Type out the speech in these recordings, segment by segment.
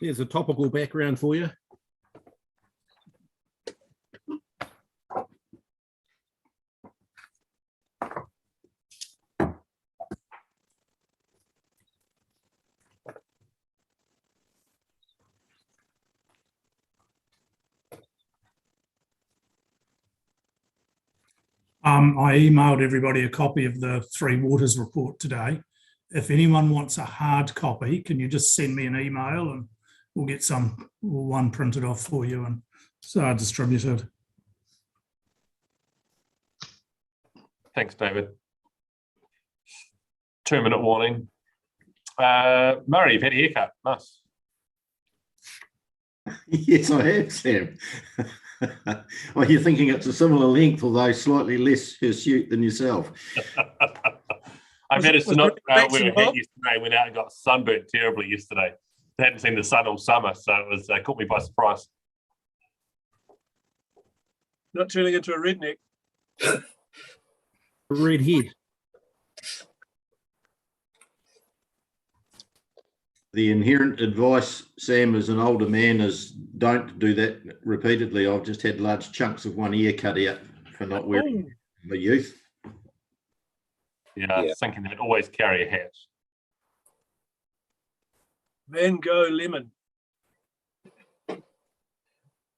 There's a topical background for you. I emailed everybody a copy of the Three Waters report today. If anyone wants a hard copy, can you just send me an email and we'll get one printed off for you and distributed. Thanks, David. 2-minute warning. Murray, you've had a haircut. Nice. Yes, I have, Sam. Well, you're thinking it's a similar length, although slightly less hirsute than yourself. I managed to not wear a hat yesterday. Went out and got sunburnt terribly yesterday. I hadn't seen the sun all summer, so it was caught me by surprise. Not turning into a redneck. Redhead. The inherent advice, Sam, as an older man, is don't do that repeatedly. I've just had large chunks of one ear cut out for not wearing my youth. Yeah, I was thinking they'd always carry a hat. Van Gogh lemon.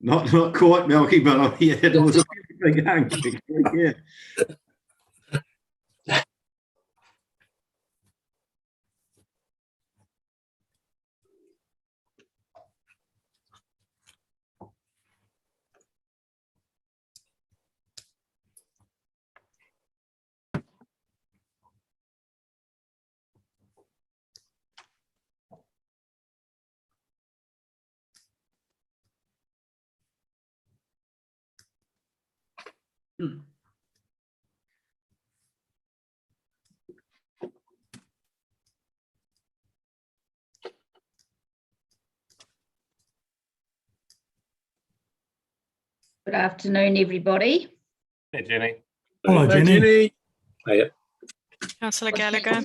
Not quite, Melky, but it was a big hunk. Yeah. Good afternoon, everybody. Hey, Jenny. Hello, Jenny. Hiya. Councillor Gallagher.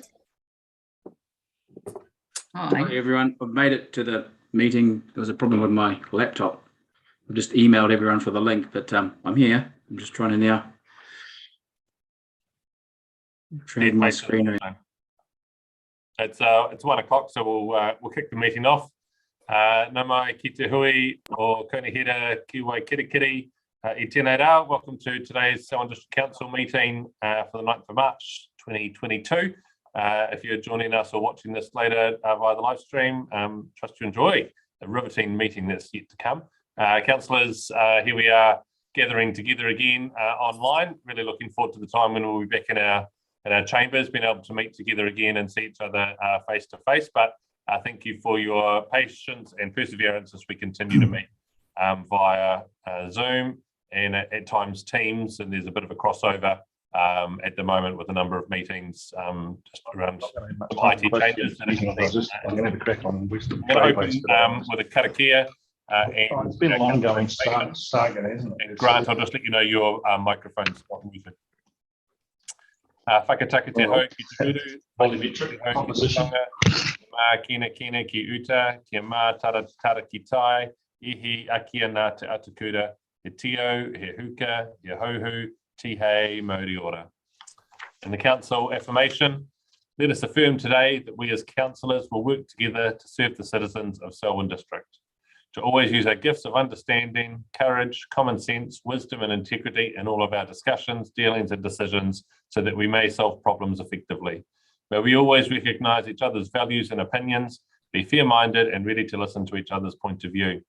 Hi. Hi everyone, I've made it to the meeting. There was a problem with my laptop. I've just emailed everyone for the link, but I'm here. I'm just trying to now trade my screen around. It's 1 o'clock, so we'll kick the meeting off. Nā mai ki te hui o Konehira ki wai kirikiri I tēnei rā. Welcome to today's Selwyn District Council meeting for the 9th of March 2022. If you're joining us or watching this later via the live stream, trust you enjoy the riveting meeting that's yet to come. Councillors, here we are gathering together again online. Really looking forward to the time when we'll be back in our chambers, being able to meet together again and see each other face to face. But thank you for your patience and perseverance as we continue to meet via Zoom and at times Teams, and there's a bit of a crossover at the moment with a number of meetings just around IT changes. I'm going to have a crack on Western. I'm going to open with a karakia. It's been an ongoing saga, hasn't it? And Grant, I'll just let you know your microphone's not muted. Whakataka te hau ki te uru, Volumetric composition. Kina ki uta, kia mā tara ki tai, ihi akia nā te atakura, he tio, he huka, he hohu, tihei, mauri ora. In the council affirmation, let us affirm today that we as councillors will work together to serve the citizens of Selwyn District, to always use our gifts of understanding, courage, common sense, wisdom and integrity in all of our discussions, dealings and decisions so that we may solve problems effectively. May we always recognise each other's values and opinions, be fair-minded and ready to listen to each other's point of view.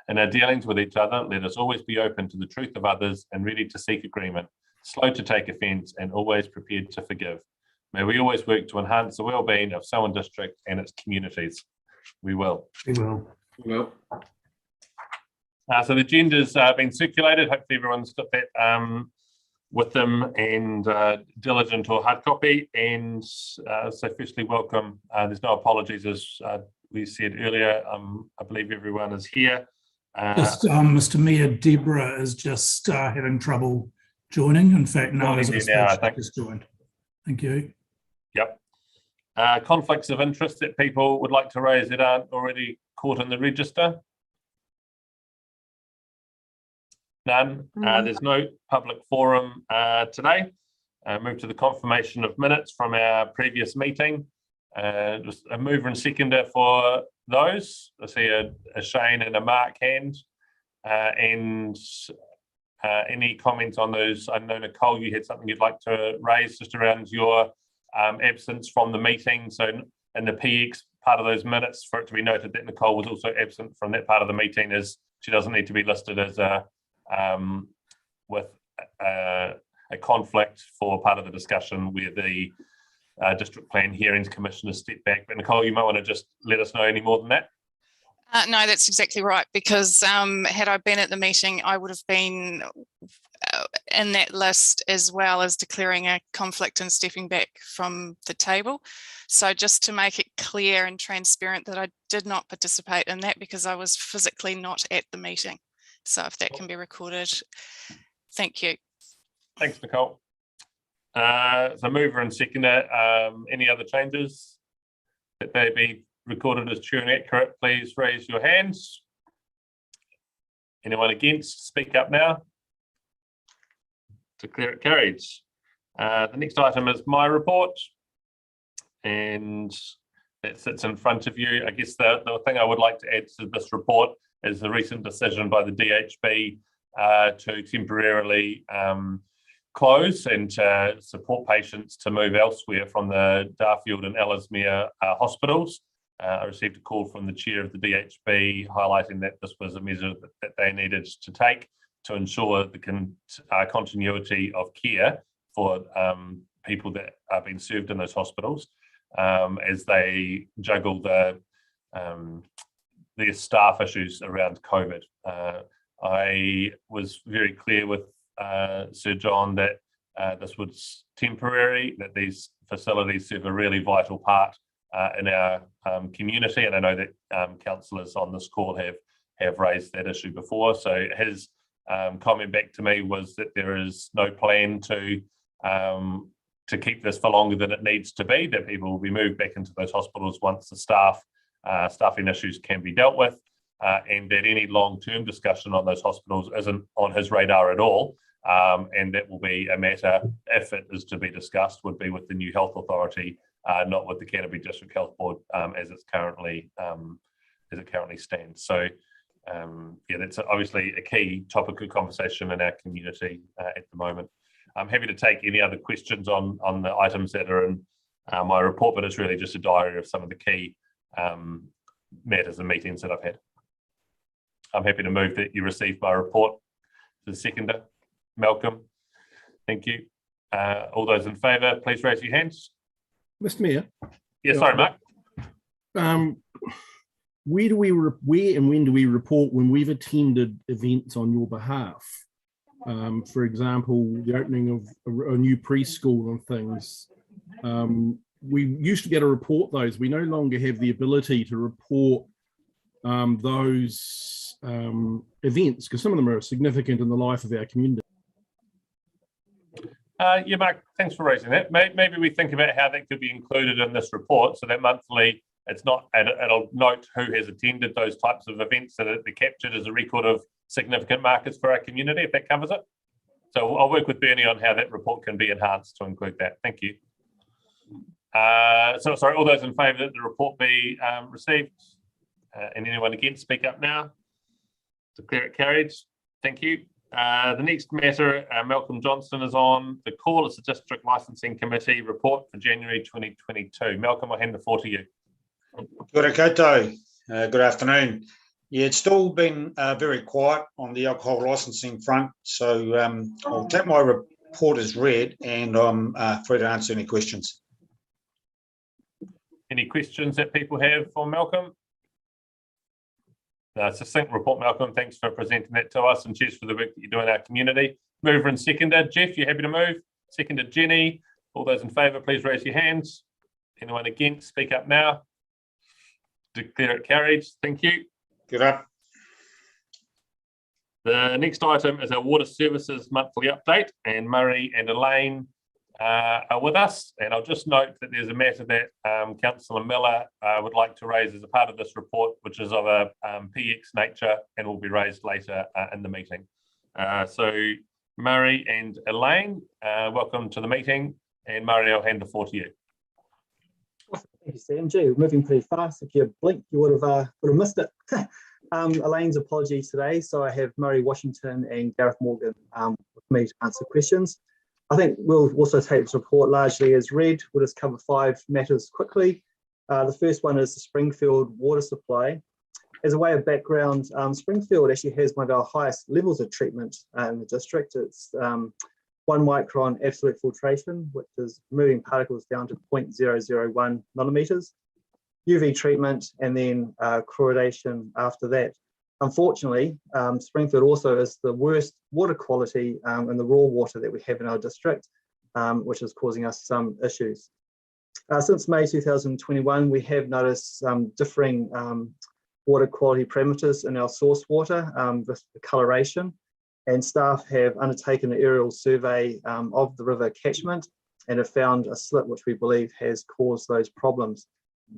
In our dealings with each other, let us always be open to the truth of others and ready to seek agreement, slow to take offence and always prepared to forgive. May we always work to enhance the well-being of Selwyn District and its communities. We will. We will. Well, so the agenda's been circulated. Hopefully everyone's got that with them and diligent or hard copy. And so firstly, welcome. There's no apologies, as we said earlier. I believe everyone is here. Mr. Mayor, Deborah is just having trouble joining. In fact, no, as I just joined. Thank you. Yep. Conflicts of interest that people would like to raise that aren't already caught in the register? None. There's no public forum today. Move to the confirmation of minutes from our previous meeting. Just a mover and seconder for those. I see a Shane and a Mark hand. And any comments on those? I know, Nicole, you had something you'd like to raise just around your absence from the meeting. So in the PX part of those minutes, for it to be noted that Nicole was also absent from that part of the meeting, as she doesn't need to be listed as with a conflict for part of the discussion where the District Plan Hearings Commissioner stepped back. But Nicole, you might want to just let us know any more than that. No, that's exactly right, because had I been at the meeting, I would have been in that list, as well as declaring a conflict and stepping back from the table. So just to make it clear and transparent that I did not participate in that because I was physically not at the meeting. So if that can be recorded, thank you. Thanks, Nicole. So mover and seconder, any other changes that may be recorded as true and accurate, please raise your hands. Anyone against, speak up now. Declare it carried. The next item is my report, and that sits in front of you. I guess the thing I would like to add to this report is the recent decision by the DHB to temporarily close and to support patients to move elsewhere from the Darfield and Ellesmere hospitals. I received a call from the chair of the DHB highlighting that this was a measure that they needed to take to ensure the continuity of care for people that are being served in those hospitals as they juggle the staff issues around COVID. I was very clear with Sir John that this was temporary, that these facilities serve a really vital part in our community, and I know that councillors on this call have raised that issue before. So his comment back to me was that there is no plan to keep this for longer than it needs to be, that people will be moved back into those hospitals once the staffing issues can be dealt with, and that any long-term discussion on those hospitals isn't on his radar at all, and that will be a matter, if it is to be discussed, would be with the new health authority, not with the Canterbury District Health Board as it currently stands. So yeah, that's obviously a key topic of conversation in our community at the moment. I'm happy to take any other questions on the items that are in my report, but it's really just a diary of some of the key matters and meetings that I've had. I'm happy to move that you receive my report. The seconder, Malcolm. Thank you. All those in favour, please raise your hands. Mr. Mayor. Yeah, sorry, Mark. Where and when do we report when we've attended events on your behalf? For example, the opening of a new preschool and things. We used to be able to report those. We no longer have the ability to report those events because some of them are significant in the life of our community. Yeah, Mark, thanks for raising that. Maybe we think about how that could be included in this report so that monthly it's not, it'll note who has attended those types of events so that they're captured as a record of significant markers for our community, if that covers it. So I'll work with Bernie on how that report can be enhanced to include that. Thank you. So sorry, all those in favour that the report be received and anyone against, speak up now. Declare it carried. Thank you. The next matter, Malcolm Johnston is on the call. It's the District Licensing Committee report for January 2022. Malcolm, I'll hand the floor to you. Kia koutou. Good afternoon. Yeah, it's still been very quiet on the alcohol licensing front, so I'll take my report as read and I'm free to answer any questions. Any questions that people have for Malcolm? Succinct report, Malcolm. Thanks for presenting that to us and cheers for the work that you do in our community. Mover and seconder, Jeff, you happy to move? Seconder, Jenny. All those in favour, please raise your hands. Anyone against, speak up now. Declare it carried. Thank you. Good up. The next item is our water services monthly update, and Murray and Elaine with us. And I'll just note that there's a matter that Councillor Miller would like to raise as a part of this report, which is of a PX nature and will be raised later in the meeting. So Murray and Elaine, welcome to the meeting. And Murray, I'll hand the floor to you. Awesome. Thank you, Sam. Gee, we're moving pretty fast. If you blinked, you would have missed it. Elaine's apologies today. So I have Murray Washington and Gareth Morgan with me to answer questions. I think we'll also take this report largely as read. We'll just cover 5 matters quickly. The first one is the Springfield water supply. As a way of background, Springfield actually has one of our highest levels of treatment in the district. It's 1 micron absolute filtration, which is moving particles down to 0.001 millimeters, UV treatment, and then chloridation after that. Unfortunately, Springfield also is the worst water quality in the raw water that we have in our district, which is causing us some issues. Since May 2021, we have noticed differing water quality parameters in our source water with the coloration, and staff have undertaken an aerial survey of the river catchment and have found a slip which we believe has caused those problems.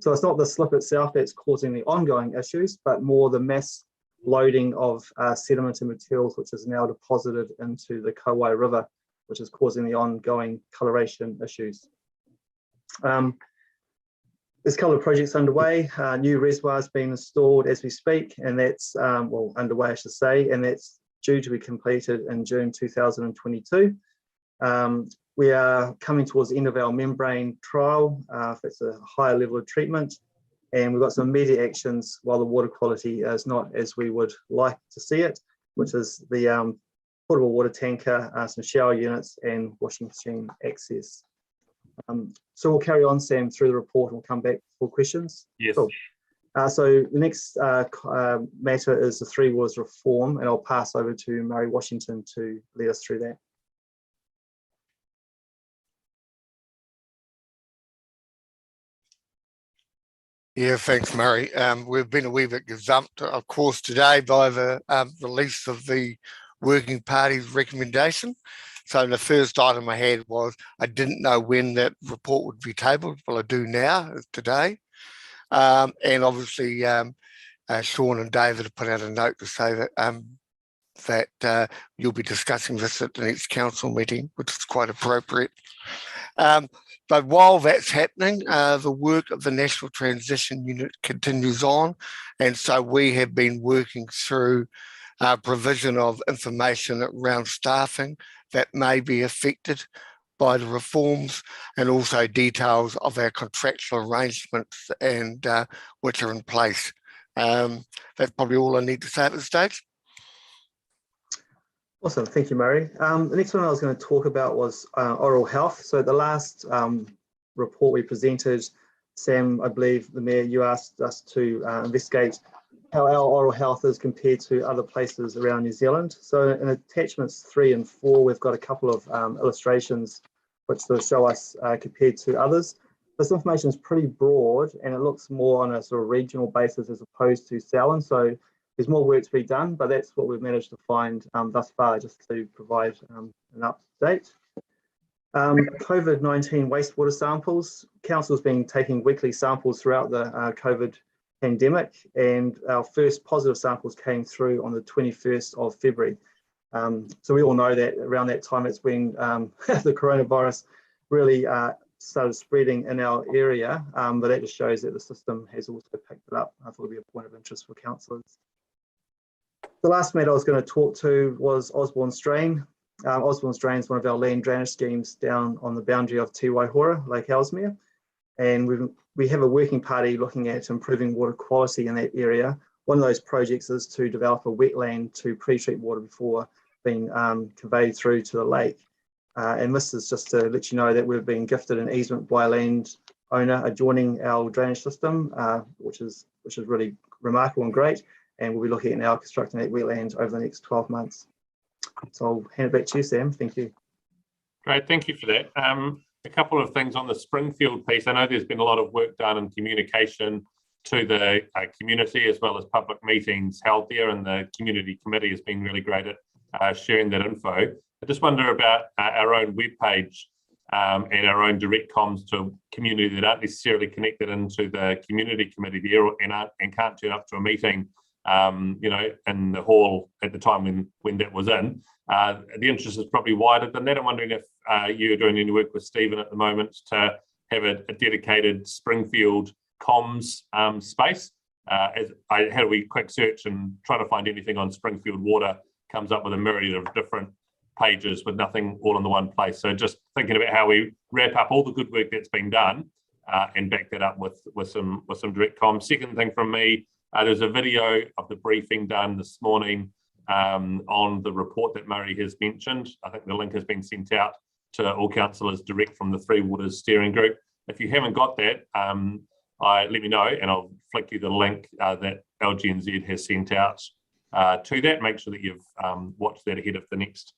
So it's not the slip itself that's causing the ongoing issues, but more the mass loading of sediment and materials which is now deposited into the Kauai River, which is causing the ongoing coloration issues. There's a couple of projects underway. New reservoirs being installed as we speak, and that's well underway, I should say, and that's due to be completed in June 2022. We are coming towards the end of our membrane trial. It's a higher level of treatment, and we've got some immediate actions while the water quality is not as we would like to see it, which is the portable water tanker, some shower units, and washing machine access. So we'll carry on, Sam, through the report, and we'll come back for questions. Yes. Cool. So the next matter is the Three Waters reform, and I'll pass over to Murray Washington to lead us through that. Yeah, thanks, Murray. We've been a wee bit gazumped, of course, today by the release of the Working Party's recommendation. So the first item I had was I didn't know when that report would be tabled. Well, I do now, today. And obviously, Sean and David have put out a note to say that you'll be discussing this at the next council meeting, which is quite appropriate. But while that's happening, the work of the National Transition Unit continues on. And so we have been working through provision of information around staffing that may be affected by the reforms, and also details of our contractual arrangements and which are in place. That's probably all I need to say at this stage. Awesome, thank you, Murray. The next one I was going to talk about was oral health. So the last report we presented, Sam, I believe the Mayor, you asked us to investigate how our oral health is compared to other places around New Zealand. So in attachments 3 and 4, we've got a couple of illustrations which will show us compared to others. This information is pretty broad, and it looks more on a sort of regional basis as opposed to Selwyn. So there's more work to be done, but that's what we've managed to find thus far, just to provide an update. COVID-19 wastewater samples. Council's been taking weekly samples throughout the COVID pandemic, and our first positive samples came through on the 21st of February. So we all know that around that time it's when the coronavirus really started spreading in our area, but that just shows that the system has also picked it up. I thought it would be a point of interest for councillors. The last matter I was going to talk to was Osborne Strain. Osborne Strain is one of our land drainage schemes down on the boundary of Te Waihora, Lake Ellesmere, and we have a working party looking at improving water quality in that area. One of those projects is to develop a wetland to pre-treat water before being conveyed through to the lake. And this is just to let you know that we've been gifted an easement by a land owner adjoining our drainage system, which is really remarkable and great. And we'll be looking at now constructing that wetland over the next 12 months. So I'll hand it back to you, Sam. Thank you. Great, thank you for that. A couple of things on the Springfield piece. I know there's been a lot of work done in communication to the community, as well as public meetings held there, and the community committee has been really great at sharing that info. I just wonder about our own webpage. and our own direct comms to community that aren't necessarily connected into the community committee there and can't turn up to a meeting, in the hall at the time when that was in. The interest is probably wider than that. I'm wondering if you're doing any work with Stephen at the moment to have a dedicated Springfield comms space. As I had a wee quick search and try to find anything on Springfield Water comes up with a myriad of different pages with nothing all in the one place. So just thinking about how we wrap up all the good work that's been done and back that up with some direct comms. Second thing from me, there's a video of the briefing done this morning on the report that Murray has mentioned. I think the link has been sent out to all councillors direct from the Three Waters Steering Group. If you haven't got that, let me know and I'll flick you the link that LGNZ has sent out to that. Make sure that you've watched that ahead of the next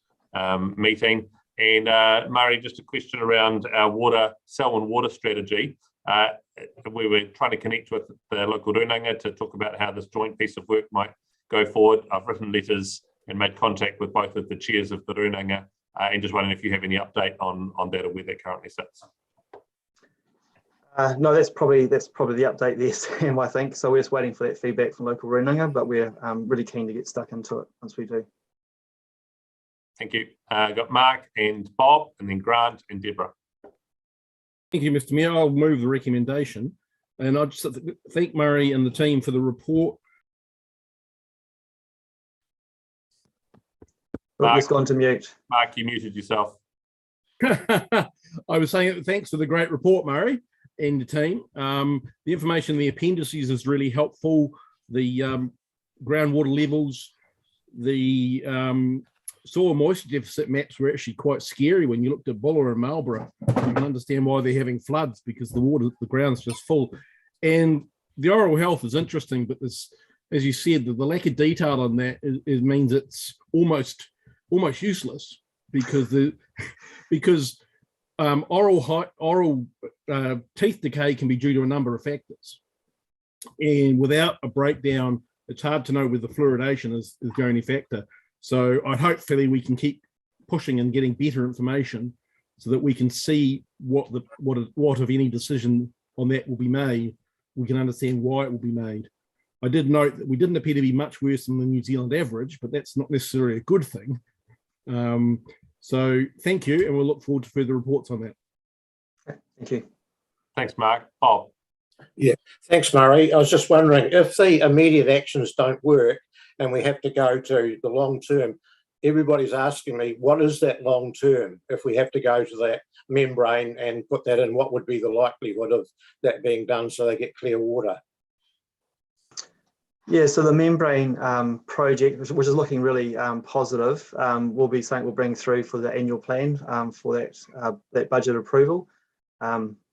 meeting. And Murray, just a question around our Selwyn water strategy. We were trying to connect with the local rūnanga to talk about how this joint piece of work might go forward. I've written letters and made contact with both of the chairs of the rūnanga and just wondering if you have any update on that or where that currently sits. No, that's probably the update there, Sam, I think. So we're just waiting for that feedback from local rūnanga, but we're really keen to get stuck into it once we do. Thank you. Got Mark and Bob, and then Grant and Deborah. Thank you, Mr. Mayor. I'll move the recommendation. And I just thank Murray and the team for the report. Mark, just gone to mute. Mark, you muted yourself. I was saying thanks for the great report, Murray and the team. The information in the appendices is really helpful. The groundwater levels, the soil moisture deficit maps were actually quite scary when you looked at Buller and Marlborough. You can understand why they're having floods because the ground's just full. And the oral health is interesting, but this, as you said, the lack of detail on that means it's almost useless because oral teeth decay can be due to a number of factors. And without a breakdown, it's hard to know whether fluoridation is going to factor. So I hopefully we can keep pushing and getting better information so that we can see what if any decision on that will be made. We can understand why it will be made. I did note that we didn't appear to be much worse than the New Zealand average, but that's not necessarily a good thing. So thank you, and we'll look forward to further reports on that. Thank you. Thanks, Mark. Bob. Yeah, thanks, Murray. I was just wondering if the immediate actions don't work and we have to go to the long term, everybody's asking me, what is that long term? If we have to go to that membrane and put that in, what would be the likelihood of that being done so they get clear water? Yeah, so the membrane project, which is looking really positive, will be something we'll bring through for the annual plan for that budget approval.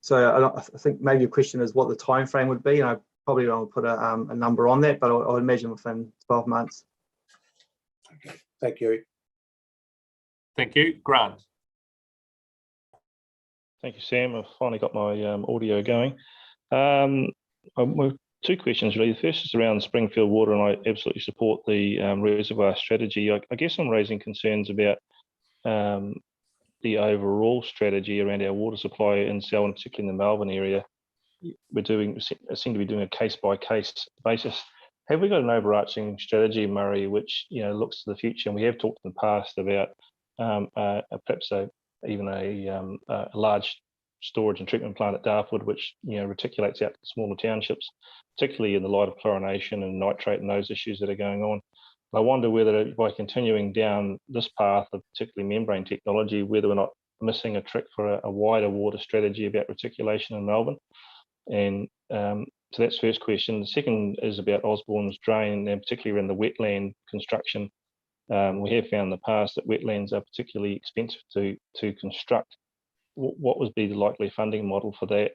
So I think maybe your question is what the time frame would be, and I probably don't put a number on that, but I would imagine within 12 months. Okay, thank you. Thank you. Grant. Thank you, Sam. I've finally got my audio going. Two questions really. The first is around Springfield Water, and I absolutely support the reservoir strategy. I guess I'm raising concerns about the overall strategy around our water supply in Selwyn, particularly in the Melbourne area. We seem to be doing a case-by-case basis. Have we got an overarching strategy, Murray, which looks to the future? And we have talked in the past about perhaps even a large storage and treatment plant at Dartford, which reticulates out to smaller townships, particularly in the light of chlorination and nitrate and those issues that are going on. I wonder whether by continuing down this path of particularly membrane technology, whether we're not missing a trick for a wider water strategy about reticulation in Melbourne. And so that's the first question. The second is about Osborne Strain, and particularly around the wetland construction. We have found in the past that wetlands are particularly expensive to construct. What would be the likely funding model for that?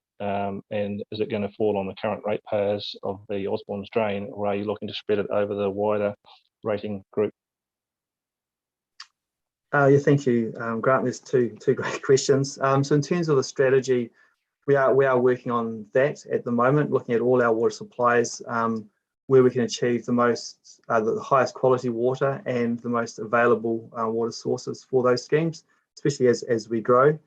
And is it going to fall on the current ratepayers of the Osborne Strain, or are you looking to spread it over the wider rating group? Yeah, thank you, Grant. There's two great questions. So in terms of the strategy, we are working on that at the moment, looking at all our water supplies, where we can achieve the highest quality water and the most available water sources for those schemes, especially as we grow.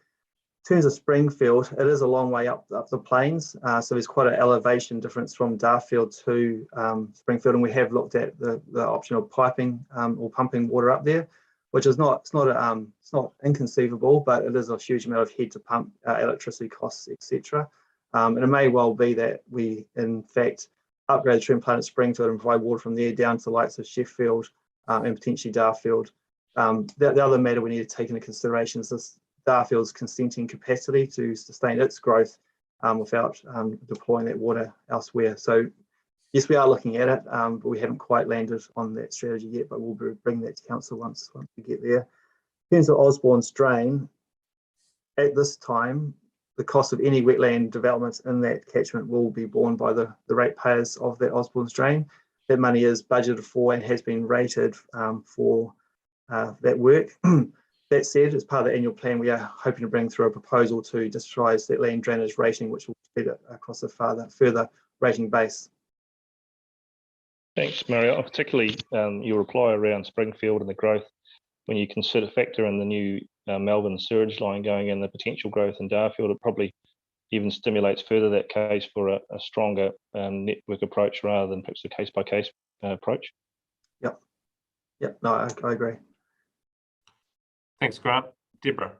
In terms of Springfield, it is a long way up the plains, so there's quite an elevation difference from Darfield to Springfield, and we have looked at the option of piping or pumping water up there, which is it's not inconceivable, but it is a huge amount of head to pump, electricity costs, etc. And it may well be that we, in fact, upgrade the treatment plant at Springfield and provide water from there down to the likes of Sheffield and potentially Darfield. The other matter we need to take into consideration is this Darfield's consenting capacity to sustain its growth without deploying that water elsewhere. So yes, we are looking at it, but we haven't quite landed on that strategy yet, but we'll bring that to council once we get there. In terms of Osborne Strain, at this time, the cost of any wetland developments in that catchment will be borne by the ratepayers of that Osborne Strain. That money is budgeted for and has been rated for that work. That said, as part of the annual plan, we are hoping to bring through a proposal to discharge that land drainage rating, which will spread it across a further rating base. Thanks, Mario. Particularly your reply around Springfield and the growth, when you factor in the new Melbourne sewage line going in, the potential growth in Darfield, it probably even stimulates further that case for a stronger network approach rather than perhaps a case-by-case approach. Yep, no, I agree. Thanks, Grant. Deborah.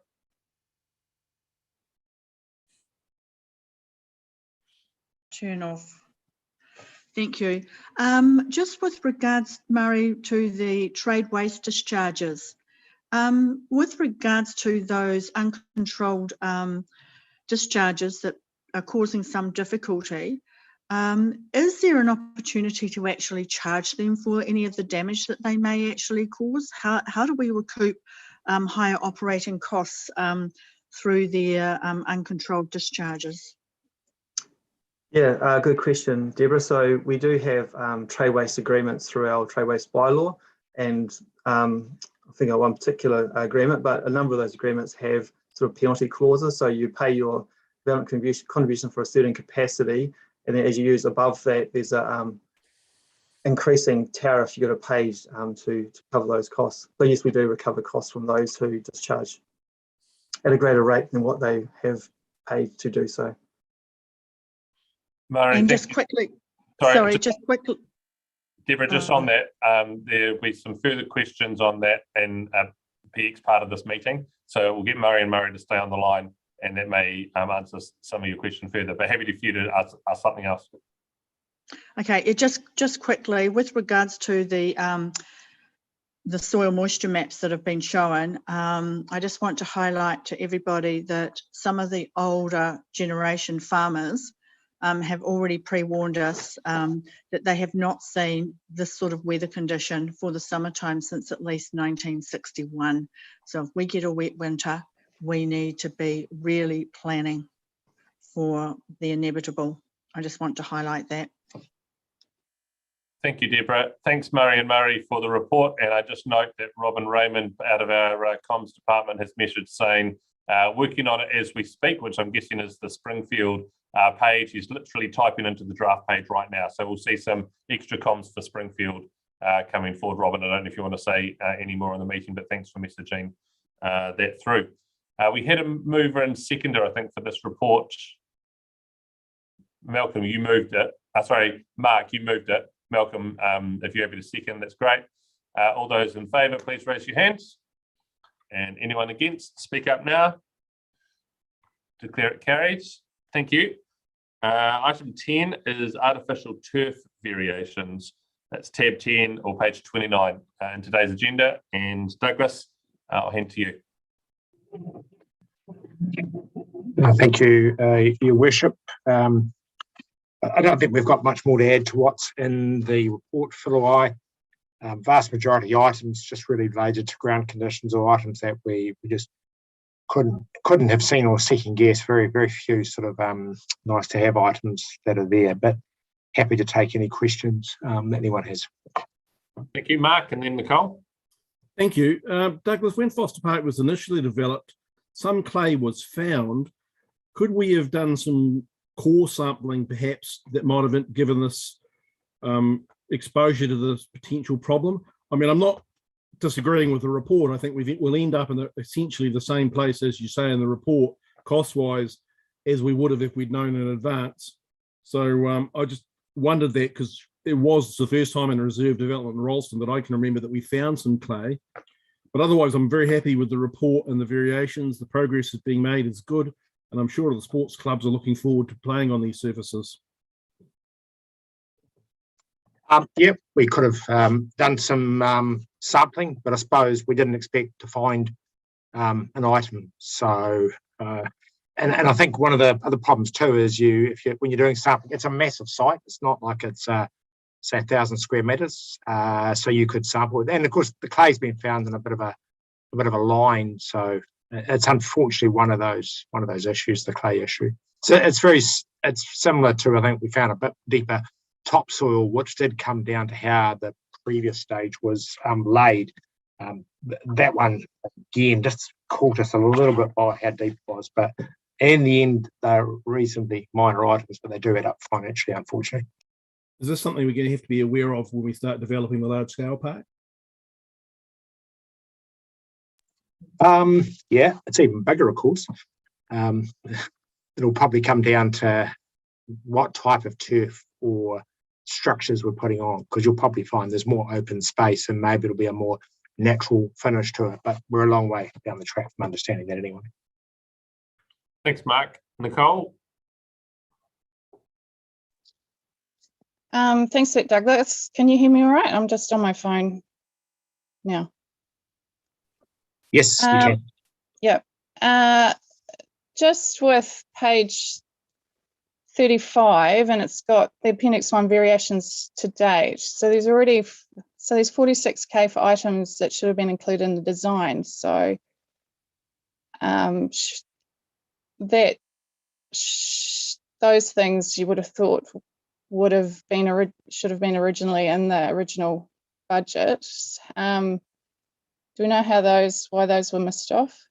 Turn off. Thank you. Just with regards, Murray, to the trade waste discharges, with regards to those uncontrolled discharges that are causing some difficulty, is there an opportunity to actually charge them for any of the damage that they may actually cause? How do we recoup higher operating costs through their uncontrolled discharges? Yeah, good question, Deborah. So we do have trade waste agreements through our trade waste bylaw, and I think of one particular agreement, but a number of those agreements have sort of penalty clauses. So you pay your development contribution for a certain capacity, and then as you use above that, there's a increasing tariff you got to pay to cover those costs. So yes, we do recover costs from those who discharge at a greater rate than what they have paid to do so. Murray, and just quickly, just quickly. Deborah, just on that, there'll be some further questions on that and PX part of this meeting. So we'll get Murray and Murray to stay on the line, and that may answer some of your question further, but happy for you to ask something else. Okay, it just quickly, with regards to the soil moisture maps that have been shown, I just want to highlight to everybody that some of the older generation farmers have already pre-warned us that they have not seen this sort of weather condition for the summertime since at least 1961. So if we get a wet winter, we need to be really planning for the inevitable. I just want to highlight that. Thank you, Deborah. Thanks, Murray and Murray, for the report. And I just note that Robin Raymond out of our comms department has messaged saying, working on it as we speak, which I'm guessing is the Springfield page. He's literally typing into the draft page right now. So we'll see some extra comms for Springfield coming forward. Robin, I don't know if you want to say any more on the meeting, but thanks for messaging that through. We had a mover and seconder, I think, for this report. Malcolm, you moved it. Sorry, Mark, you moved it. Malcolm, if you're happy to second, that's great. All those in favour, please raise your hands. And anyone against, speak up now. Declare it carries. Thank you. Item 10 is artificial turf variations. That's tab 10 or page 29 in today's agenda. And Douglas, I'll hand to you. Thank you, Your Worship. I don't think we've got much more to add to what's in the report for the eye. Vast majority of items just really related to ground conditions or items that we just couldn't have seen or second guess. Very few sort of nice to have items that are there, but happy to take any questions that anyone has. Thank you, Mark, and then Nicole. Thank you. Douglas, when Foster Park was initially developed, some clay was found. Could we have done some core sampling perhaps that might have given this exposure to this potential problem? I mean, I'm not disagreeing with the report. I think we'll end up in essentially the same place as you say in the report, cost-wise as we would have if we'd known in advance. So I just wondered that because it was the first time in reserve development in Rolleston that I can remember that we found some clay. But otherwise, I'm very happy with the report and the variations. The progress that's being made is good. And I'm sure the sports clubs are looking forward to playing on these surfaces. Yep, we could have done some sampling, but I suppose we didn't expect to find an item. So, and I think one of the other problems too is when you're doing sampling, it's a massive site. It's not like it's say 1,000 square meters. So you could sample it, and of course the clay's been found in a bit of a line. So it's unfortunately one of those issues, the clay issue. So it's similar to, I think we found a bit deeper topsoil, which did come down to how the previous stage was laid. That one again just caught us a little bit by how deep it was, but in the end they're reasonably minor items, but they do add up financially, unfortunately. Is this something we're going to have to be aware of when we start developing the large scale park? Yeah, it's even bigger, of course. It'll probably come down to what type of turf or structures we're putting on, because you'll probably find there's more open space and maybe it'll be a more natural finish to it, but we're a long way down the track from understanding that anyway. Thanks, Mark. Nicole? Thanks, Douglas. Can you hear me all right? I'm just on my phone now. Yes, we can. Yeah. Just with page 35, and it's got the Appendix 1 variations to date. So there's 46K for items that should have been included in the design. So those things you would have thought should have been originally in the original budget. Do we know why those were missed off?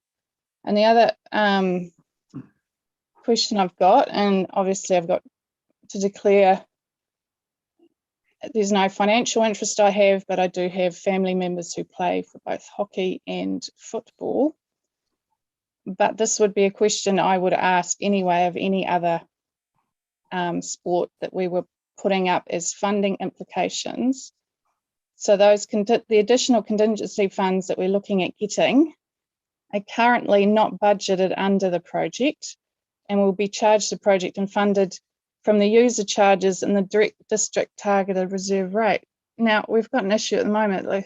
And the other question I've got, and obviously I've got to declare there's no financial interest I have, but I do have family members who play for both hockey and football. But this would be a question I would ask anyway of any other sport that we were putting up as funding implications. So the additional contingency funds that we're looking at getting are currently not budgeted under the project and will be charged to project and funded from the user charges and the direct district targeted reserve rate. Now, we've got an issue at the moment.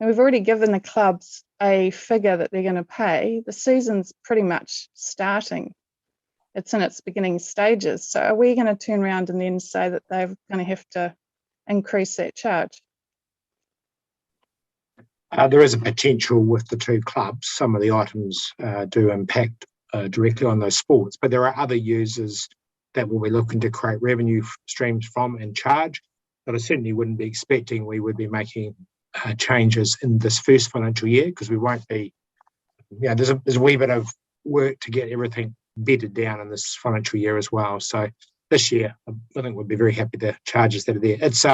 We've already given the clubs a figure that they're going to pay. The season's pretty much starting. It's in its beginning stages. So are we going to turn around and then say that they're going to have to increase that charge? There is a potential with the two clubs. Some of the items do impact directly on those sports, but there are other users that we'll be looking to create revenue streams from and charge. But I certainly wouldn't be expecting we would be making changes in this first financial year, because we won't be, there's a wee bit of work to get everything bedded down in this financial year as well. So this year, I think we'd be very happy with the charges that are there. It's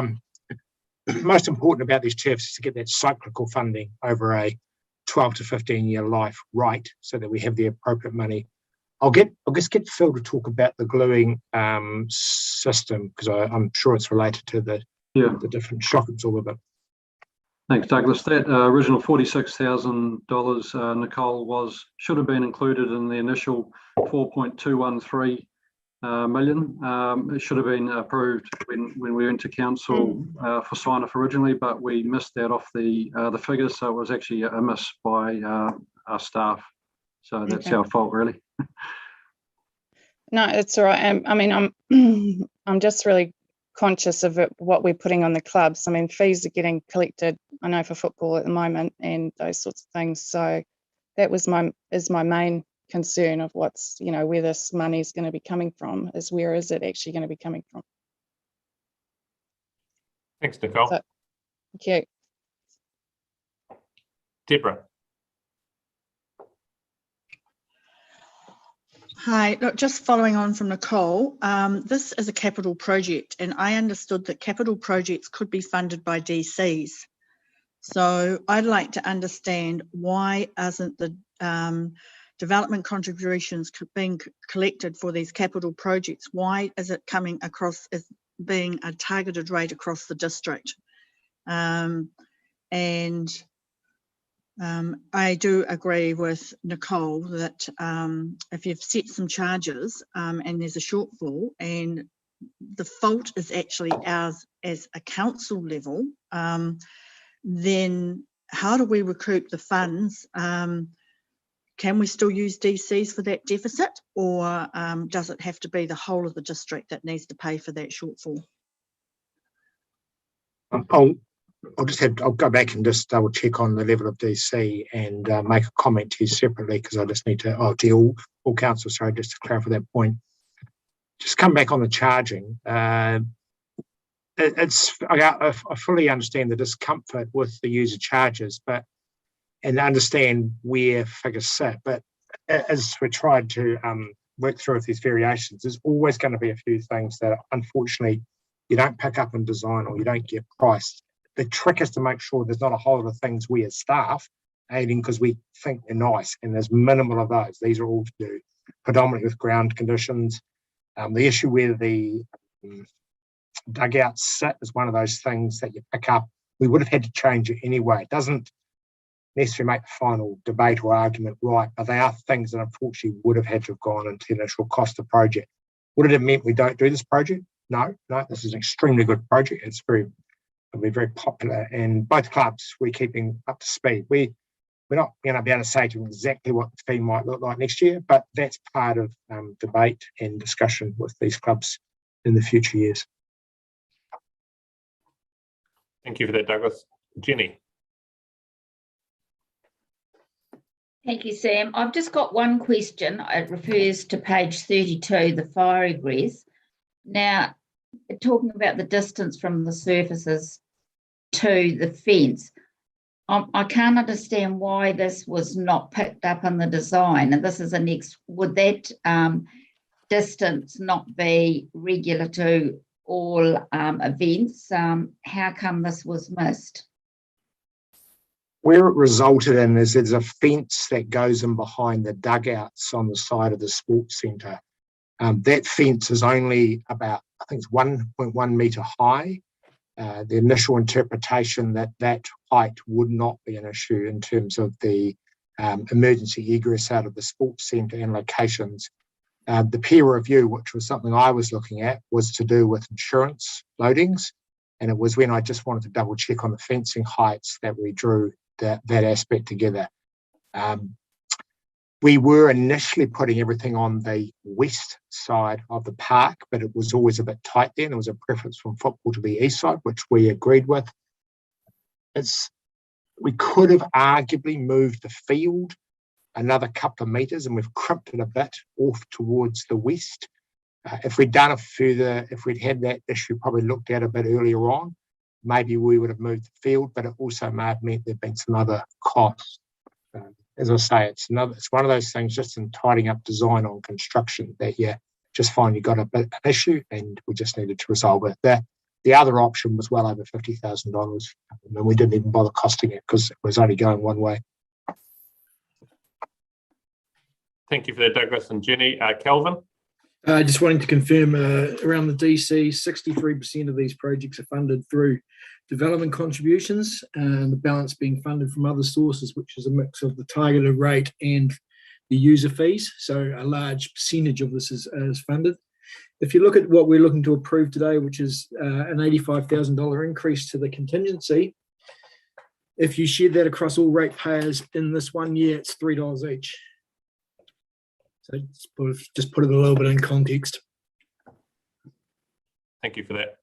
most important about these turfs is to get that cyclical funding over a 12 to 15 year life right, so that we have the appropriate money. I'll just get Phil to talk about the gluing system, because I'm sure it's related to the different shock absorber. Thanks, Douglas. That original $46,000, Nicole, should have been included in the initial 4.213 million. It should have been approved when we went to council for sign-off originally, but we missed that off the figures, so it was actually a miss by our staff. So that's our fault, really. No, it's all right. I mean, I'm just really conscious of what we're putting on the clubs. I mean, fees are getting collected, I know, for football at the moment and those sorts of things. So that is my main concern of what's, where this money is going to be coming from, is where is it actually going to be coming from? Thanks, Nicole. So, thank you. Deborah. Hi, look, just following on from Nicole, this is a capital project, and I understood that capital projects could be funded by DCs. So I'd like to understand, why isn't the development contributions being collected for these capital projects, why is it coming across as being a targeted rate across the district? I do agree with Nicole that if you've set some charges and there's a shortfall and the fault is actually ours as a council level, then how do we recoup the funds? Can we still use DCs for that deficit, or does it have to be the whole of the district that needs to pay for that shortfall? I'll go back and just double check on the level of DC and make a comment to you separately, because I just need to, to all council, sorry, just to clarify that point. Just come back on the charging. I fully understand the discomfort with the user charges, and understand where figures sit. But as we tried to work through with these variations, there's always going to be a few things that unfortunately you don't pick up in design or you don't get priced. The trick is to make sure there's not a whole lot of things we as staff aiding because we think they're nice, and there's minimal of those. These are all to do predominantly with ground conditions. The issue where the dugouts sit is one of those things that you pick up. We would have had to change it anyway. It doesn't necessarily make the final debate or argument right, but they are things that unfortunately would have had to have gone into the initial cost of the project. Would it have meant we don't do this project? No, this is an extremely good project. It'll be very popular, and both clubs we're keeping up to speed. We're not going to be able to say to them exactly what the fee might look like next year, but that's part of debate and discussion with these clubs in the future years. Thank you for that, Douglas. Jenny. Thank you, Sam. I've just got one question. It refers to page 32, the fire egress. Now, talking about the distance from the surfaces to the fence, I can't understand why this was not picked up in the design. And this is would that distance not be regular to all events? How come this was missed? Where it resulted in is there's a fence that goes in behind the dugouts on the side of the sports centre. That fence is only about, I think it's 1.1 metre high. The initial interpretation that height would not be an issue in terms of the emergency egress out of the sports centre and locations. The peer review, which was something I was looking at, was to do with insurance loadings. And it was when I just wanted to double check on the fencing heights that we drew that aspect together. We were initially putting everything on the west side of the park, but it was always a bit tight then. There was a preference from football to the east side, which we agreed with. We could have arguably moved the field another couple of metres, and we've crimped it a bit off towards the west. If we'd done if we'd had that issue probably looked at a bit earlier on, maybe we would have moved the field, but it also may have meant there'd been some other costs. As I say, it's one of those things just in tidying up design on construction that you just find you've got a bit of an issue and we just needed to resolve it. The other option was well over $50,000 and we didn't even bother costing it because it was only going one way. Thank you for that, Douglas and Jenny. Kelvin? Just wanting to confirm around the DC, 63% of these projects are funded through development contributions and the balance being funded from other sources, which is a mix of the targeted rate and the user fees. So a large percentage of this is funded. If you look at what we're looking to approve today, which is an $85,000 increase to the contingency, if you share that across all ratepayers in this 1 year, it's $3 each. So just put it a little bit in context. Thank you for that.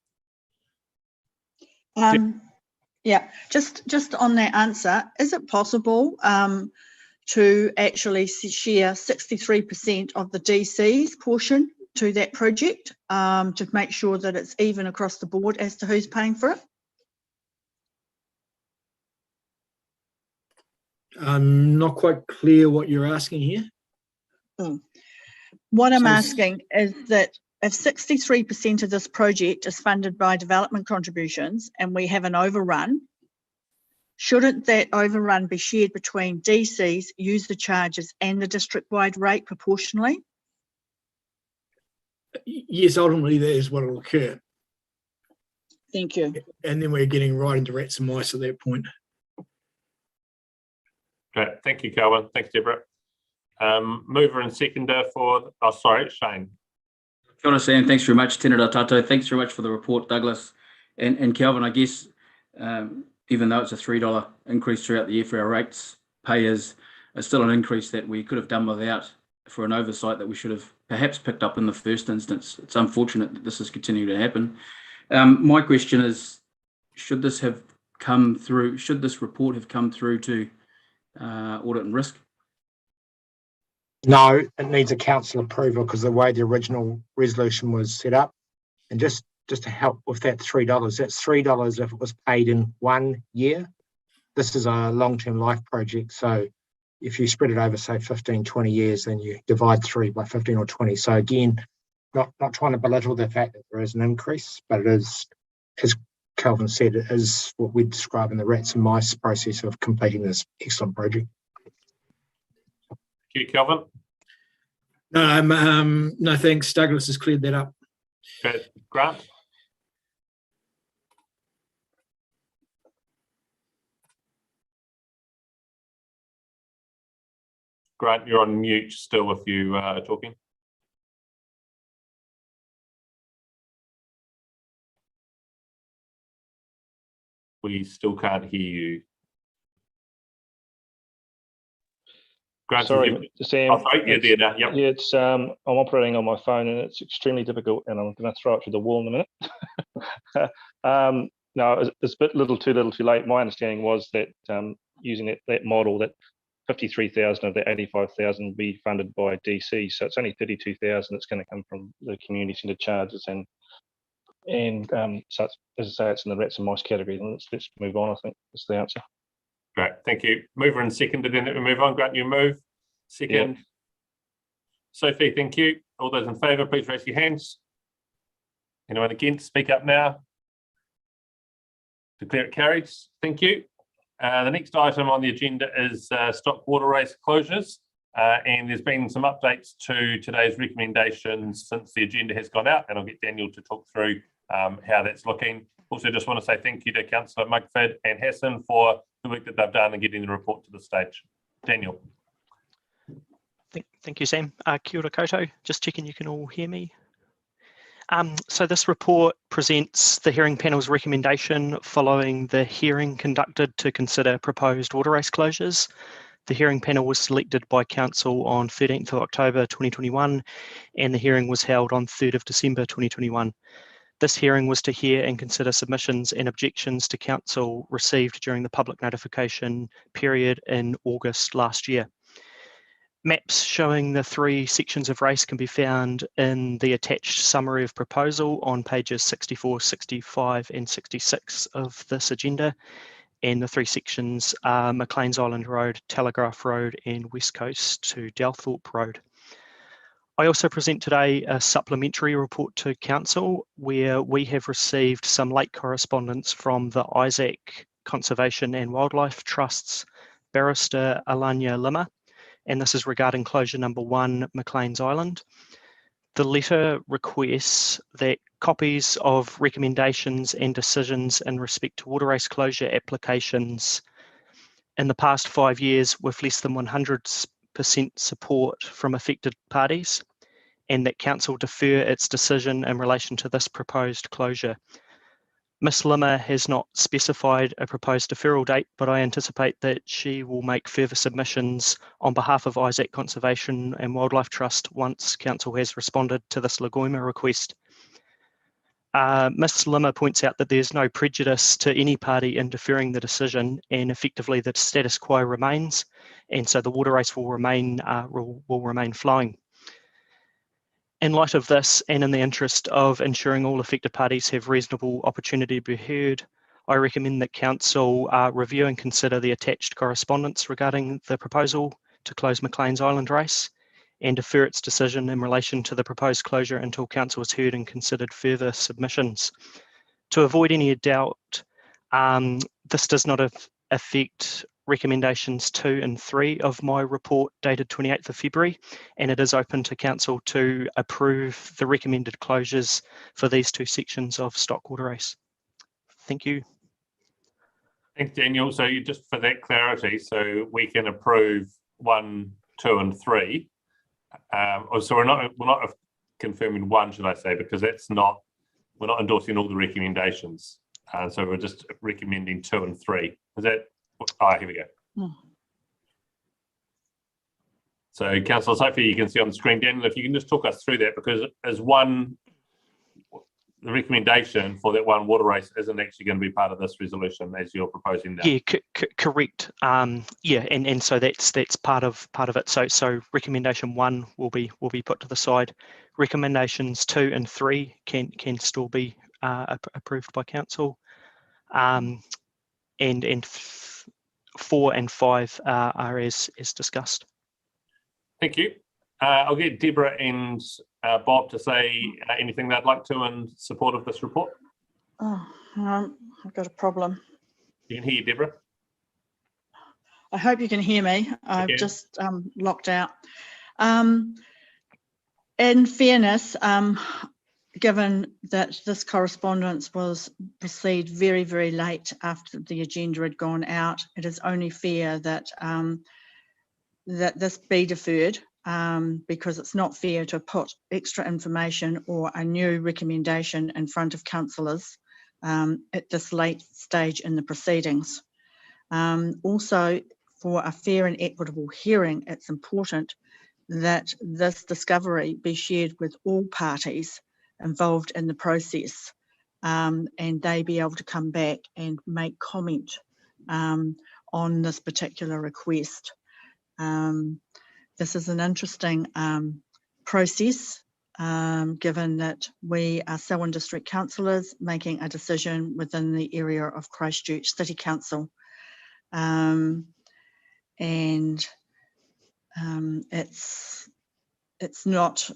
Yeah, just on that answer, is it possible to actually share 63% of the DC's portion to that project to make sure that it's even across the board as to who's paying for it? I'm not quite clear what you're asking here. What I'm asking is that if 63% of this project is funded by development contributions and we have an overrun, shouldn't that overrun be shared between DC's user charges and the district-wide rate proportionally? Yes, ultimately that is what will occur. Thank you. And then we're getting right into rats and mice at that point. Great. Thank you, Calvin. Thanks, Deborah. Mover and seconder for, oh, sorry, Shane. Kia ora, Sam. Thanks very much. Tēnā rā tātou. Thanks very much for the report, Douglas. And Calvin, I guess, even though it's a $3 increase throughout the year for our rates, payers, it's still an increase that we could have done without for an oversight that we should have perhaps picked up in the first instance. It's unfortunate that this is continuing to happen. My question is, should this report have come through to audit and risk? No, it needs a council approval because the way the original resolution was set up. And just to help with that $3, that's $3 if it was paid in 1 year. This is a long-term life project. So if you spread it over, say, 15, 20 years, then you divide 3 by 15 or 20. So again, not trying to belittle the fact that there is an increase, but it is, as Calvin said, it is what we describe in the rats and mice process of completing this excellent project. Thank you, Calvin. No, thanks. Douglas has cleared that up. Okay, Grant. Grant, you're on mute still if you are talking. We still can't hear you. Grant, sorry, Sam. Oh, sorry, you're there now. Yep. Yeah, it's I'm operating on my phone and it's extremely difficult, and I'm going to throw it through the wall in a minute. No, it's a bit too little too late. My understanding was that using that model, that 53,000 of the 85,000 will be funded by DC, so it's only 32,000 that's going to come from the community centre charges, and so it's, as I say, it's in the rats and mice category. And let's move on. I think that's the answer. Great, thank you. Mover and seconded, then we move on. Grant, you move. Second. Yeah. Sophie, thank you. All those in favour, please raise your hands. Anyone against, speak up now. Declare it carries. Thank you. The next item on the agenda is stock water race closures. And there's been some updates to today's recommendations since the agenda has gone out, and I'll get Daniel to talk through how that's looking. Also, just want to say thank you to Councillor Mugford and Hassan for the work that they've done in getting the report to the stage. Daniel. Thank you, Sam. Kia ora koutou. Just checking you can all hear me. So this report presents the hearing panel's recommendation following the hearing conducted to consider proposed water race closures. The hearing panel was selected by Council on 13th of October 2021, and the hearing was held on 3rd of December 2021. This hearing was to hear and consider submissions and objections to Council received during the public notification period in August last year. Maps showing the 3 sections of race can be found in the attached summary of proposal on pages 64, 65 and 66 of this agenda. And the 3 sections are Maclean's Island Road, Telegraph Road and West Coast to Dalthorpe Road. I also present today a supplementary report to Council where we have received some late correspondence from the Isaac Conservation and Wildlife Trust's barrister Alanya Lima, and this is regarding closure number 1, Maclean's Island. The letter requests that copies of recommendations and decisions in respect to water race closure applications in the past 5 years with less than 100% support from affected parties, and that Council defer its decision in relation to this proposed closure. Ms Lima has not specified a proposed deferral date, but I anticipate that she will make further submissions on behalf of Isaac Conservation and Wildlife Trust once Council has responded to this Lagoima request. Ms Lima points out that there's no prejudice to any party in deferring the decision, and effectively the status quo remains, and so the water race will remain flowing. In light of this, and in the interest of ensuring all affected parties have reasonable opportunity to be heard, I recommend that Council review and consider the attached correspondence regarding the proposal to close Maclean's Island race and defer its decision in relation to the proposed closure until Council has heard and considered further submissions. To avoid any doubt, this does not affect recommendations 2 and 3 of my report dated 28th of February, and it is open to council to approve the recommended closures for these 2 sections of Stockwater Race. Thank you. Thanks, Daniel. So you just for that clarity, so we can approve 1, 2, and 3. So we're not confirming 1, should I say, because we're not endorsing all the recommendations. So we're just recommending 2 and 3. Is that? Here we go. So, councillors, hopefully you can see on the screen, Daniel, if you can just talk us through that, because the recommendation for that 1 water race isn't actually going to be part of this resolution as you're proposing that. Yeah, correct. Yeah, and so that's part of it. So recommendation 1 will be put to the side. Recommendations 2 and 3 can still be approved by council, and 4 and 5 are as discussed. Thank you. I'll get Deborah and Bob to say anything they'd like to in support of this report. Oh, I've got a problem. You can hear you, Deborah. I hope you can hear me. I've just locked out. In fairness, given that this correspondence was received very, very late after the agenda had gone out, it is only fair that that this be deferred, because it's not fair to put extra information or a new recommendation in front of councillors at this late stage in the proceedings. Also, for a fair and equitable hearing, it's important that this discovery be shared with all parties involved in the process, and they be able to come back and make comment on this particular request. This is an interesting process, given that we are Selwyn District Councillors making a decision within the area of Christchurch City Council. It's not,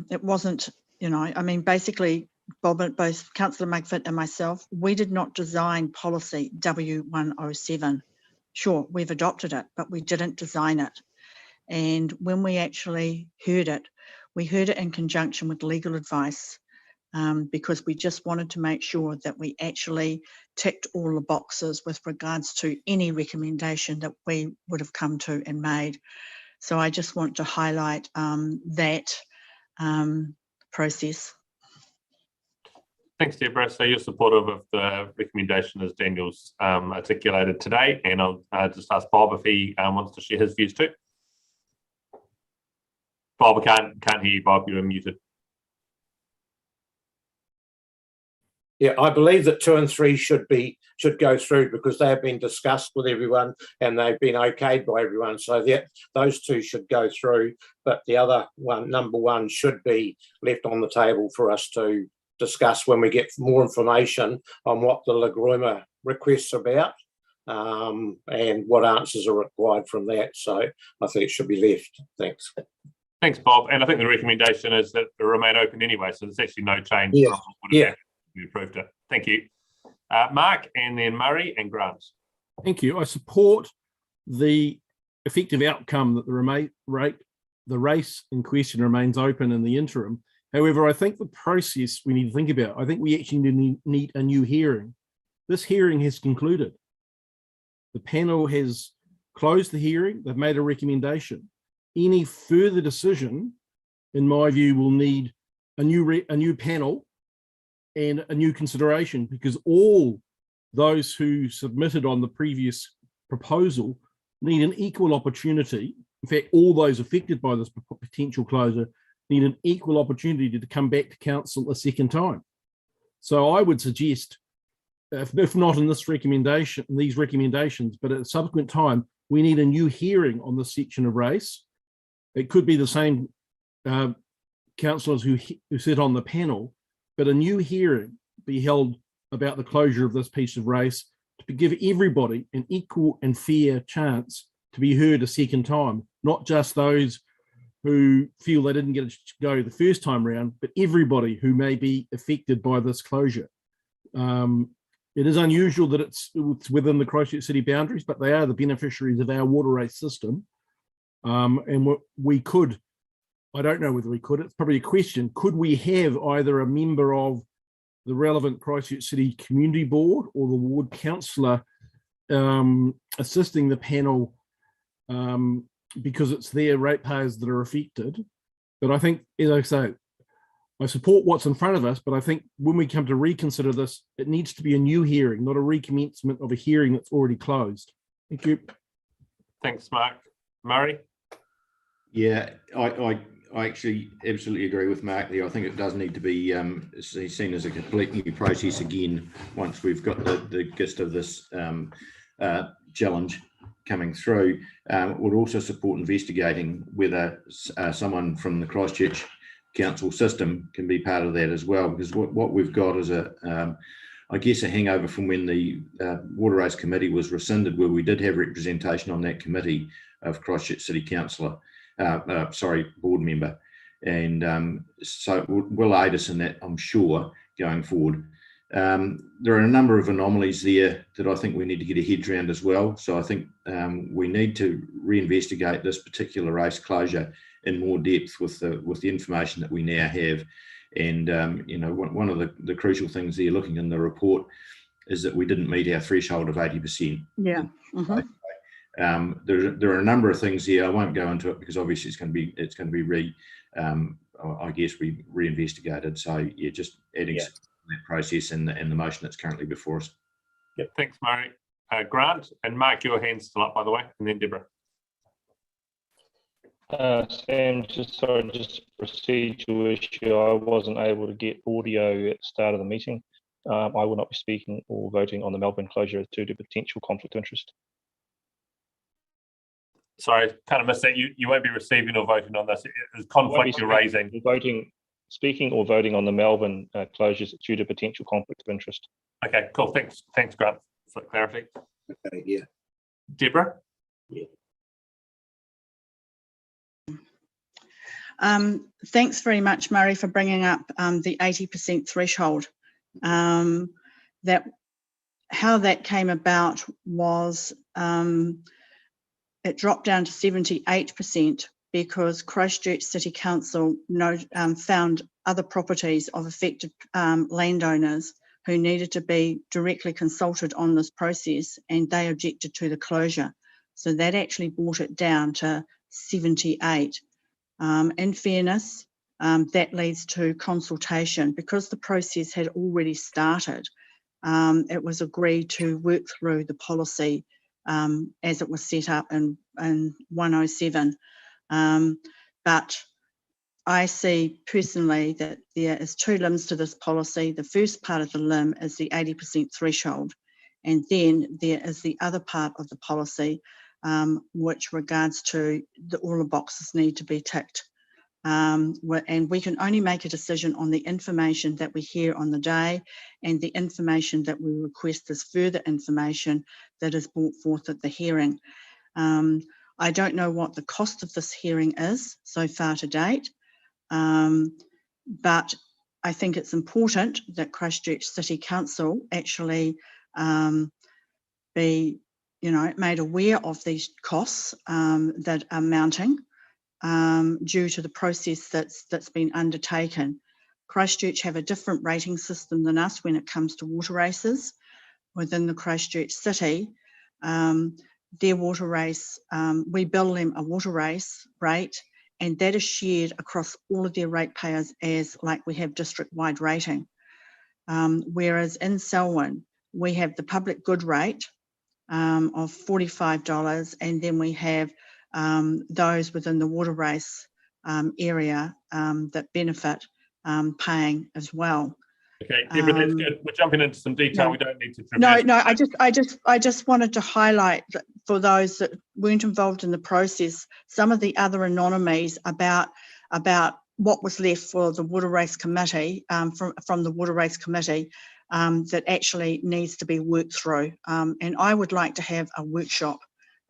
it wasn't, you know, I mean, basically, both Councillor Mugford and myself, we did not design policy W107. Sure, we've adopted it, but we didn't design it. And when we actually heard it, we heard it in conjunction with legal advice, because we just wanted to make sure that we actually ticked all the boxes with regards to any recommendation that we would have come to and made. So I just want to highlight that process. Thanks, Deborah. So you're supportive of the recommendation as Daniel's articulated today, and I'll just ask Bob if he wants to share his views too. Bob, I can't hear you, Bob. You're muted. Yeah, I believe that 2 and 3 should go through because they have been discussed with everyone and they've been okayed by everyone. So those 2 should go through, but the other one, number 1, should be left on the table for us to discuss when we get more information on what the Lagruma request's about, and what answers are required from that. So I think it should be left. Thanks. Thanks, Bob. And I think the recommendation is that it remain open anyway, so there's actually no change. Yeah. We approved it. Thank you. Mark, and then Murray and Grant. Thank you. I support the effective outcome that the race in question remains open in the interim. However, I think the process we need to think about, I think we actually need a new hearing. This hearing has concluded. The panel has closed the hearing. They've made a recommendation. Any further decision, in my view, will need a new panel and a new consideration, because all those who submitted on the previous proposal need an equal opportunity. In fact, all those affected by this potential closure need an equal opportunity to come back to council a second time. So I would suggest, if not in this recommendation, these recommendations, but at a subsequent time, we need a new hearing on this section of race. It could be the same councillors who sit on the panel, but a new hearing be held about the closure of this piece of race to give everybody an equal and fair chance to be heard a second time, not just those who feel they didn't get to go the first time round, but everybody who may be affected by this closure. it is unusual that it's within the Christchurch City boundaries, but they are the beneficiaries of our water race system. And we could, I don't know whether we could, it's probably a question, could we have either a member of the relevant Christchurch City Community Board or the ward councillor assisting the panel, because it's their ratepayers that are affected. But I think, as I say, I support what's in front of us, but I think when we come to reconsider this, it needs to be a new hearing, not a recommencement of a hearing that's already closed. Thank you. Thanks, Mark. Murray? Yeah, I actually absolutely agree with Mark there. I think it does need to be seen as a complete new process again once we've got the gist of this challenge coming through. Would also support investigating whether someone from the Christchurch Council system can be part of that as well, because what we've got is I guess a hangover from when the Water Race Committee was rescinded, where we did have representation on that committee of Christchurch City Councillor, board member, and so it will aid us in that, I'm sure, going forward. There are a number of anomalies there that I think we need to get our heads around as well. So I think we need to reinvestigate this particular race closure in more depth with the information that we now have. And you know, one of the crucial things there, looking in the report, is that we didn't meet our threshold of 80%. Yeah. There are a number of things here. I won't go into it because obviously it's going to be reinvestigated. So yeah, just adding that process in the motion that's currently before us. Yep. Thanks, Murray. Grant, and Mark, your hand's still up, by the way, and then Deborah. Sam, just a procedural issue. I wasn't able to get audio at the start of the meeting. I will not be speaking or voting on the Melbourne closure due to potential conflict of interest. Sorry, kind of missed that. You won't be receiving or voting on this. It's conflict you're raising. Speaking or voting on the Melbourne closures due to potential conflict of interest. Okay, cool. Thanks, Grant, for clarity. Okay, yeah. Deborah? Yeah. Thanks very much, Murray, for bringing up the 80% threshold. How that came about was it dropped down to 78% because Christchurch City Council found other properties of affected landowners who needed to be directly consulted on this process, and they objected to the closure. So that actually brought it down to 78. In fairness, that leads to consultation. Because the process had already started, it was agreed to work through the policy as it was set up in 107. But I see personally that there is two limbs to this policy. The first part of the limb is the 80% threshold, and then there is the other part of the policy which regards to all the boxes need to be ticked. And we can only make a decision on the information that we hear on the day and the information that we request as further information that is brought forth at the hearing. I don't know what the cost of this hearing is so far to date, but I think it's important that Christchurch City Council actually be made aware of these costs that are mounting due to the process that's been undertaken. Christchurch have a different rating system than us when it comes to water races. Within the Christchurch City, their water race, we bill them a water race rate, and that is shared across all of their ratepayers as like we have district-wide rating. Whereas in Selwyn, we have the public good rate of $45, and then we have those within the water race area that benefit paying as well. Okay, Deborah, that's good. We're jumping into some detail. No, we don't need to. No. I just wanted to highlight that for those that weren't involved in the process, some of the other anomalies about what was left for the water race committee from the water race committee that actually needs to be worked through. And I would like to have a workshop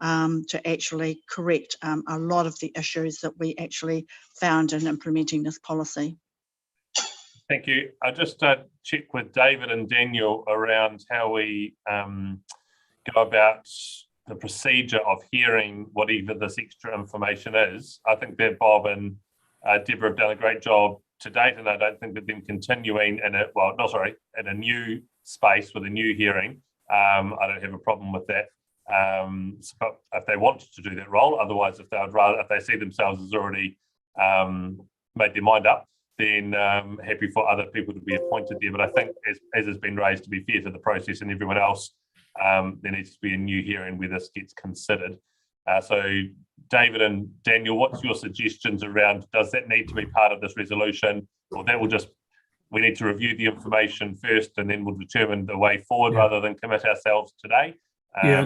to actually correct a lot of the issues that we actually found in implementing this policy. Thank you. I'll just check with David and Daniel around how we go about the procedure of hearing whatever this extra information is. I think that Bob and Deborah have done a great job to date, and I don't think that them continuing in in a new space with a new hearing, I don't have a problem with that. But if they wanted to do that role, otherwise, if they see themselves as already made their mind up, then happy for other people to be appointed there. But I think, as has been raised, to be fair to the process and everyone else, there needs to be a new hearing where this gets considered. So, David and Daniel, what's your suggestions around, does that need to be part of this resolution, or that will just, we need to review the information first and then we'll determine the way forward rather than commit ourselves today?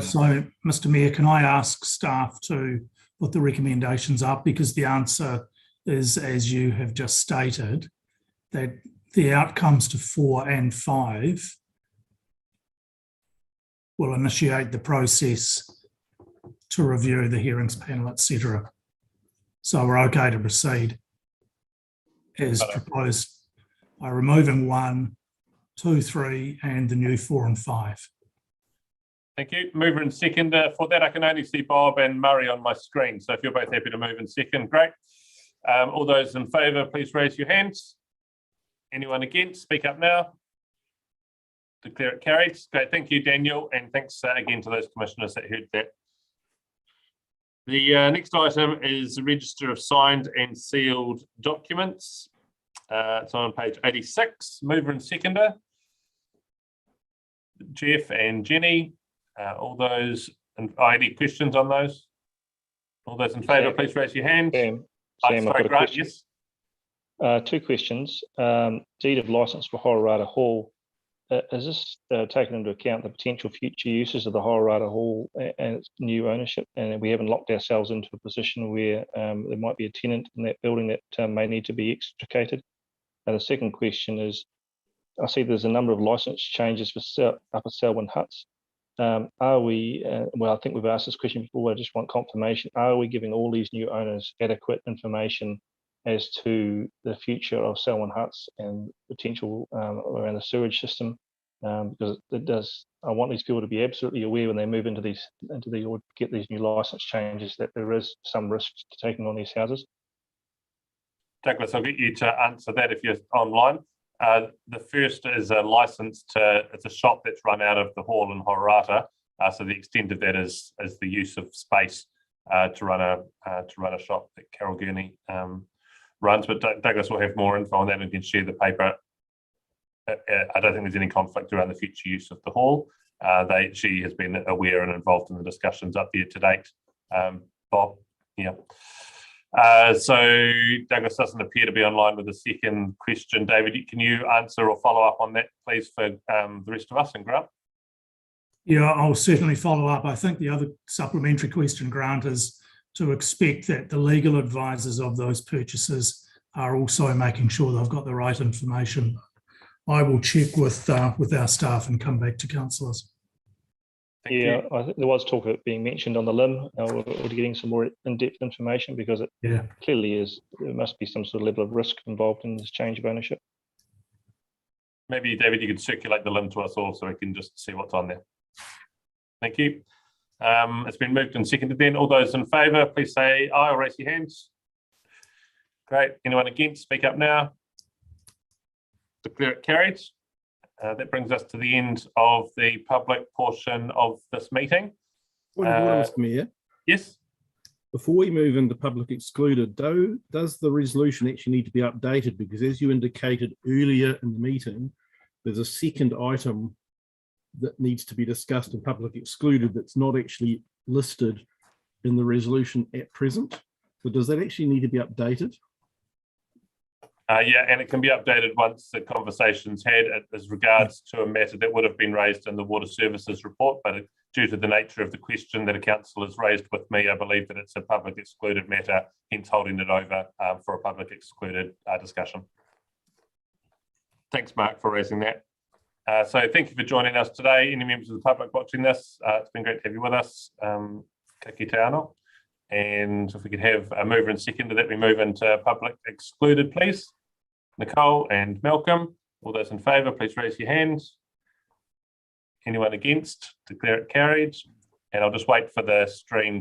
So, Mr. Mayor, can I ask staff to put the recommendations up, because the answer is, as you have just stated, that the outcomes to 4 and 5 will initiate the process to review the hearings panel, etc. So we're okay to proceed as proposed by removing 1, 2, 3, and the new 4 and 5. Thank you. Mover and seconder. For that, I can only see Bob and Murray on my screen. So if you're both happy to move and second, great. All those in favour, please raise your hands. Anyone against? Speak up now. Declare it carried. Great. Thank you, Daniel. And thanks again to those commissioners that heard that. The next item is the register of signed and sealed documents. It's on page 86. Mover and seconder. Jeff and Jenny. All those, any questions on those? All those in favour, please raise your hand. Sam, I've got a question. Yes. 2 questions. Deed of licence for Holorada Hall. Is this taken into account the potential future uses of the Holorada Hall and its new ownership? And we haven't locked ourselves into a position where there might be a tenant in that building that may need to be extricated. And the second question is, I see there's a number of licence changes for Upper Selwyn Huts. Are we, well, I think we've asked this question before, I just want confirmation. Are we giving all these new owners adequate information as to the future of Selwyn Huts and potential around the sewage system? Because it does, I want these people to be absolutely aware when they move into these, or get these new licence changes, that there is some risk to taking on these houses. Douglas, I'll get you to answer that if you're online. The first is a license to, it's a shop that's run out of the hall in Holorada. So the extent of that is the use of space to run a shop that Carol Gurney runs. But Douglas will have more info on that and can share the paper. I don't think there's any conflict around the future use of the hall. She has been aware and involved in the discussions up there to date. Bob, yeah. So Douglas doesn't appear to be online with the second question. David, can you answer or follow up on that, please, for the rest of us and Grant? Yeah, I'll certainly follow up. I think the other supplementary question, Grant, is to expect that the legal advisors of those purchases are also making sure they've got the right information. I will check with our staff and come back to councillors. Yeah, I think there was talk of it being mentioned on the LIM, or getting some more in-depth information, because it clearly is, there must be some sort of level of risk involved in this change of ownership. Maybe, David, you could circulate the LIM to us all so we can just see what's on there. Thank you. It's been moved and seconded then. All those in favour, please say aye or raise your hands. Great. Anyone against? Speak up now. Declare it carried. That brings us to the end of the public portion of this meeting. Mr. Mayor. Yes. Before we move into public excluded, does the resolution actually need to be updated? Because as you indicated earlier in the meeting, there's a second item that needs to be discussed in public excluded that's not actually listed in the resolution at present. So does that actually need to be updated? Yeah, and it can be updated once the conversation's had as regards to a matter that would have been raised in the Water Services report, but due to the nature of the question that a council has raised with me, I believe that it's a public excluded matter, hence holding it over for a public excluded discussion. Thanks, Mark, for raising that. So thank you for joining us today. Any members of the public watching this, it's been great to have you with us. Kiki te anō. And if we could have a mover and seconder that we move into public excluded, please. Nicole and Malcolm. All those in favour, please raise your hands. Anyone against? Declare it carried. And I'll just wait for the stream